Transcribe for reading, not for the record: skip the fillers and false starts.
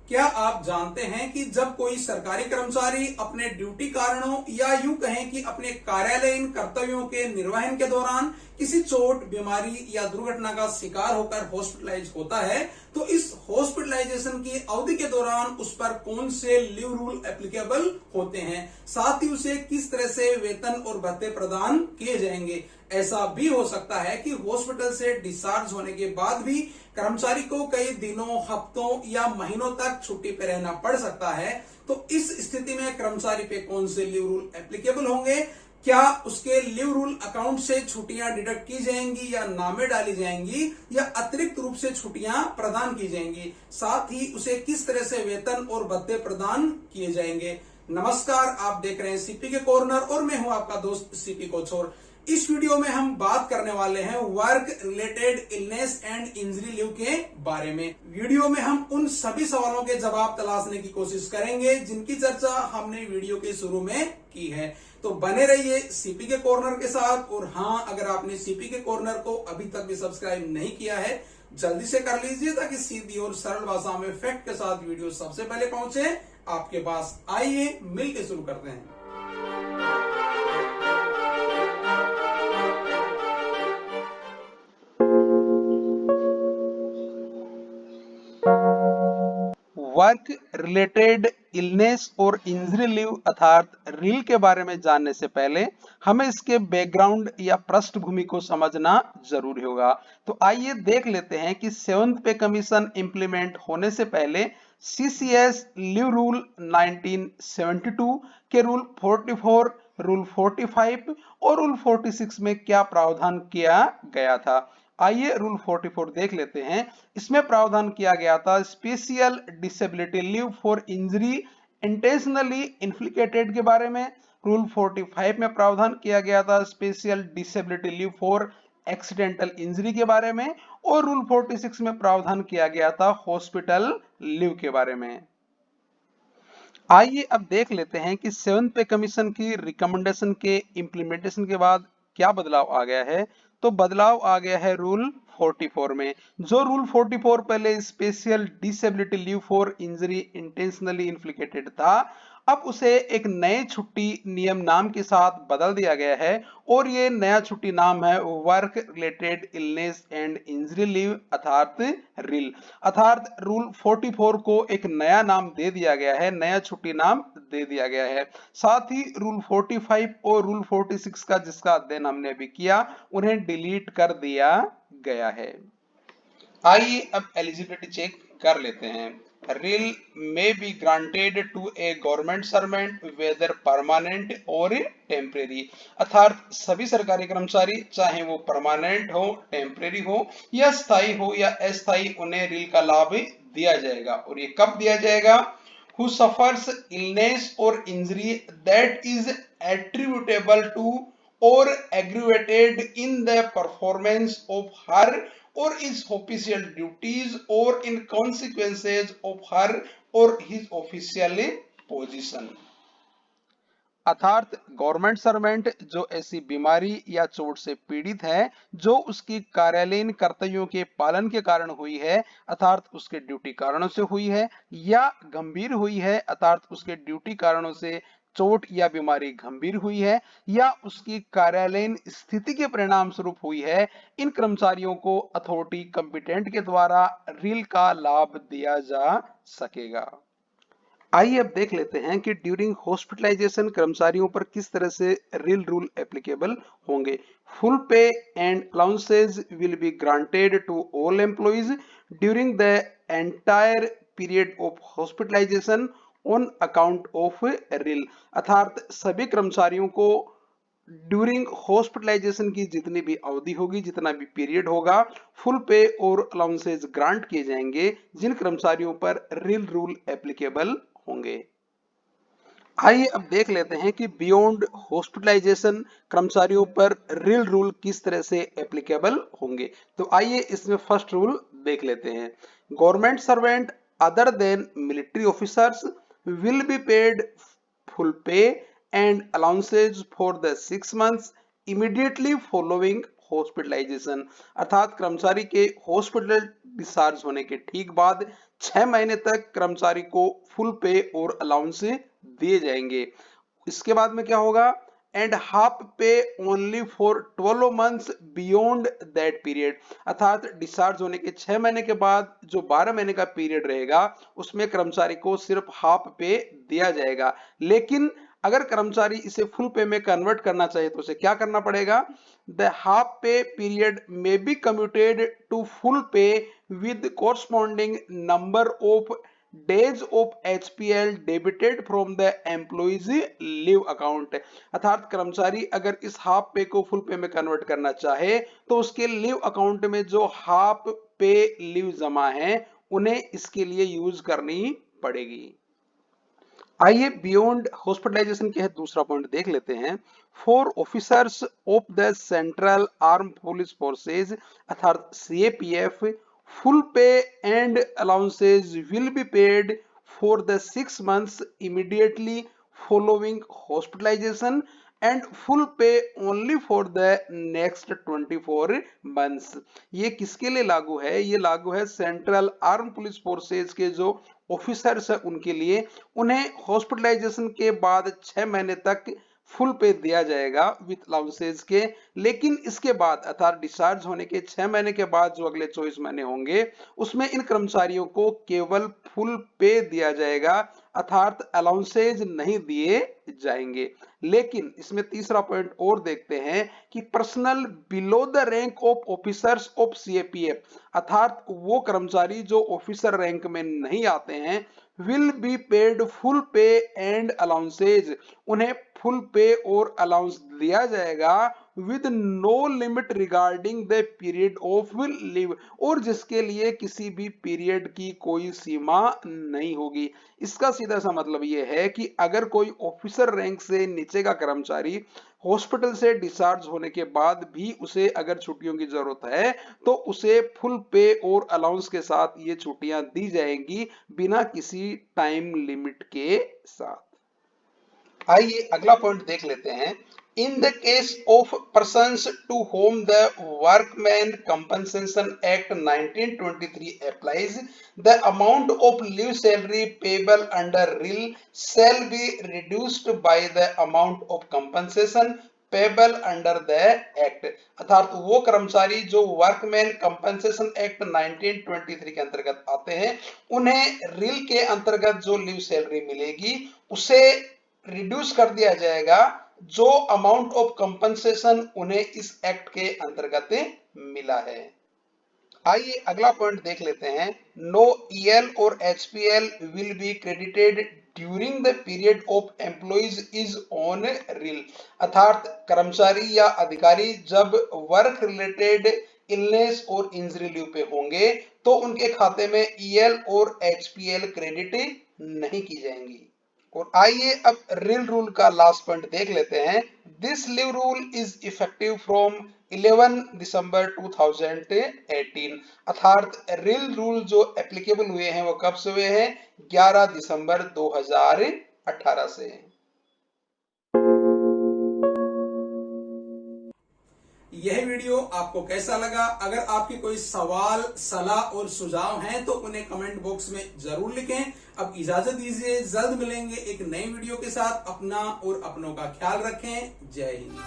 क्या आप जानते हैं कि जब कोई सरकारी कर्मचारी अपने ड्यूटी कारणों या यूं कहें कि अपने कार्यालयीन कर्तव्यों के निर्वहन के दौरान किसी चोट, बीमारी या दुर्घटना का शिकार होकर हॉस्पिटलाइज होता है, तो इस हॉस्पिटलाइजेशन की अवधि के दौरान उस पर कौन से लीव रूल एप्लीकेबल होते हैं, साथ ही उसे किस तरह से वेतन और भत्ते प्रदान किए जाएंगे। ऐसा भी हो सकता है कि हॉस्पिटल से डिस्चार्ज होने के बाद भी कर्मचारी को कई दिनों, हफ्तों या महीनों तक छुट्टी पर रहना पड़ सकता है। तो इस स्थिति में कर्मचारी पे कौन से लीव रूल एप्लीकेबल होंगे, क्या उसके लीव रूल अकाउंट से छुट्टियां डिडक्ट की जाएंगी या नामे डाली जाएंगी या अतिरिक्त रूप से छुट्टियां प्रदान की जाएंगी, साथ ही उसे किस तरह से वेतन और भत्ते प्रदान किए जाएंगे। नमस्कार, आप देख रहे हैं सीपी के कॉर्नर और मैं हूं आपका दोस्त सीपी कोचोर। इस वीडियो में हम बात करने वाले हैं work related illness and injury leave के बारे में। वीडियो में हम उन सभी सवालों के जवाब तलाशने की कोशिश करेंगे जिनकी चर्चा हमने वीडियो के शुरू में की है। तो बने रहिए सीपी के कॉर्नर के साथ। और हाँ, अगर आपने सीपी के कॉर्नर को अभी तक भी सब्सक्राइब नहीं किया है, जल्दी से कर लीजिए ताकि सीधी और सरल भाषा में फैक्ट के साथ वीडियो सबसे पहले पहुंचे आपके पास। आइए मिलकर शुरू करते हैं। वर्क रिलेटेड इलनेस और इंजरी लीव अर्थात रील के बारे में जानने से पहले हमें इसके बैकग्राउंड या पृष्ठभूमि को समझना जरूरी होगा। तो आइए देख लेते हैं कि 7th पे कमीशन इंप्लीमेंट होने से पहले सीसीएस लीव रूल 1972 के रूल 44, रूल 45 और रूल 46 में क्या प्रावधान किया गया था। आइए रूल 44 देख लेते हैं। इसमें प्रावधान किया गया था special disability leave for injury intentionally inflicted के बारे में। रूल 45 में प्रावधान किया गया था special disability leave for accidental injury के बारे में। और रूल 46 में प्रावधान किया गया था हॉस्पिटल लीव के बारे में। आइए अब देख लेते हैं कि 7th पे कमीशन की रिकमेंडेशन के इंप्लीमेंटेशन के बाद क्या बदलाव आ गया है। तो बदलाव आ गया है रूल 44 में। जो रूल 44 पहले special disability leave for injury intentionally inflicted था, अब उसे एक नए छुट्टी नियम नाम के साथ बदल दिया गया है और ये नया छुट्टी नाम है work related illness and injury leave अर्थात रिल। अर्थात रूल 44 को एक नया नाम दे दिया गया है, नया छुट्टी नाम दे दिया गया है। साथ ही रूल 45 और रूल 46 का जिसका अध्ययन हमने अभी किया, उन्हें डिलीट कर दिया गया है। आइए अब एलिजिबिलिटी चेक कर लेते हैं। रिल may be granted to a government servant whether permanent और टेम्परेरी। अर्थात सभी सरकारी कर्मचारी चाहे वो परमानेंट हो, टेम्परेरी हो या स्थायी हो या अस्थायी, उन्हें रिल का लाभ दिया जाएगा। और ये कब दिया जाएगा? Who suffers illness or injury that is attributable to or aggravated in the performance of her or his official duties or in consequences of her or his official position। अर्थात गवर्नमेंट सर्वेंट जो ऐसी बीमारी या चोट से पीड़ित है जो उसकी कार्यालयीन कर्तव्यों के पालन के कारण हुई है, अर्थात उसके ड्यूटी कारणों से हुई है, या गंभीर हुई है अर्थात उसके ड्यूटी कारणों से चोट या बीमारी गंभीर हुई है, या उसकी कार्यालयीन स्थिति के परिणाम स्वरूप हुई है, इन कर्मचारियों को अथॉरिटी कंपिटेंट के द्वारा रिल का लाभ दिया जा सकेगा। आइए अब देख लेते हैं कि ड्यूरिंग हॉस्पिटलाइजेशन कर्मचारियों पर किस तरह से रिल रूल एप्लीकेबल होंगे। Full pay and allowances will be granted to all employees during the entire period of hospitalization on account of रिल। अर्थात सभी कर्मचारियों को ड्यूरिंग हॉस्पिटलाइजेशन की जितनी भी अवधि होगी, जितना भी पीरियड होगा, फुल पे और अलाउंसेज ग्रांट किए जाएंगे जिन कर्मचारियों पर रिल रूल एप्लीकेबल होंगे। आइए अब देख लेते हैं कि बियॉन्ड हॉस्पिटलाइजेशन कर्मचारियों पर रिल रूल किस तरह से एप्लीकेबल होंगे। तो आइए इसमें फर्स्ट रूल देख लेते हैं। Government servant other than military officers will be paid full pay and allowances for the 6 months immediately following hospitalization. अर्थात कर्मचारी के हॉस्पिटल डिस्चार्ज होने के ठीक बाद 6 महीने तक कर्मचारी को फुल पे और अलाउंस दिए जाएंगे। इसके बाद में क्या होगा, एंड हाफ पे only for 12 months beyond that period, अर्थात डिस्चार्ज होने के 6 महीने के बाद जो 12 महीने का पीरियड रहेगा उसमें कर्मचारी को सिर्फ हाफ पे दिया जाएगा। लेकिन अगर कर्मचारी इसे फुल पे में कन्वर्ट करना चाहिए तो उसे क्या करना पड़ेगा, the half pay period may be commuted to full pay with corresponding number of days of HPL debited from the employees leave account, अर्थात कर्मचारी अगर इस हाफ पे को फुल पे में कन्वर्ट करना चाहे तो उसके लीव अकाउंट में जो हाफ पे लीव जमा है उन्हें इसके लिए यूज करनी पड़ेगी। आइए बियॉन्ड हॉस्पिटलाइजेशन के दूसरा पॉइंट देख लेते हैं। For officers of the central arm police forces अर्थात CAPF, full pay and allowances will be paid for the 6 months immediately following hospitalization and full pay only for the next 24 months। ये किसके लिए लागू है, ये लागू है सेंट्रल आर्म पुलिस फोर्सेज के जो ऑफिसर्स है उनके लिए। उन्हें हॉस्पिटलाइजेशन के बाद 6 महीने तक फुल पे दिया जाएगा विथ अलाउंसेज के, लेकिन इसके बाद अर्थात डिस्चार्ज होने के 6 महीने के बाद जो अगले 24 महीने होंगे उसमें इन कर्मचारियों को केवल फुल पे दिया जाएगा, अर्थात अलाउंसेज नहीं दिए जाएंगे। लेकिन इसमें तीसरा पॉइंट और देखते हैं कि personal below the rank of officers of CAPF, अर्थात वो कर्मचारी जो ऑफिसर रैंक में नहीं आते हैं, will be paid full pay and allowances, उन्हें फुल पे और अलाउंस दिया जाएगा with no limit regarding the period of leave, और जिसके लिए किसी भी पीरियड की कोई सीमा नहीं होगी। इसका सीधा सा मतलब यह है कि अगर कोई ऑफिसर रैंक से नीचे का कर्मचारी हॉस्पिटल से डिस्चार्ज होने के बाद भी उसे अगर छुट्टियों की जरूरत है तो उसे फुल पे और अलाउंस के साथ ये छुट्टियां दी जाएंगी बिना किसी टाइम लिमिट के साथ। आइए अगला पॉइंट देख लेते हैं। In the case of persons to whom the Workmen Compensation Act 1923 applies, the amount of leave salary payable under RIL shall be reduced by the amount of compensation payable under the act, अर्थात वो कर्मचारी जो workman compensation act 1923 के अंतर्गत आते हैं उन्हें रिल के अंतर्गत जो लीव सैलरी मिलेगी उसे रिड्यूस कर दिया जाएगा जो अमाउंट ऑफ कंपनसेशन उन्हें इस एक्ट के अंतर्गत मिला है। आइए अगला पॉइंट देख लेते हैं। नो EL और HPL will be credited during the period of employees is on रिल, अर्थात कर्मचारी या अधिकारी जब वर्क रिलेटेड इलनेस और इंजरी लीव पे होंगे तो उनके खाते में EL और HPL क्रेडिट नहीं की जाएंगी। और आइए अब रिल रूल का लास्ट पॉइंट देख लेते हैं। This leave rule is effective from 11 दिसंबर 2018, अर्थात रिल रूल जो एप्लीकेबल हुए हैं वो कब से हुए हैं, 11 दिसंबर 2018 से। यह वीडियो आपको कैसा लगा? अगर आपकी कोई सवाल, सलाह और सुझाव हैं तो उन्हें कमेंट बॉक्स में जरूर लिखें। अब इजाजत दीजिए, जल्द मिलेंगे एक नई वीडियो के साथ। अपना और अपनों का ख्याल रखें। जय हिंद।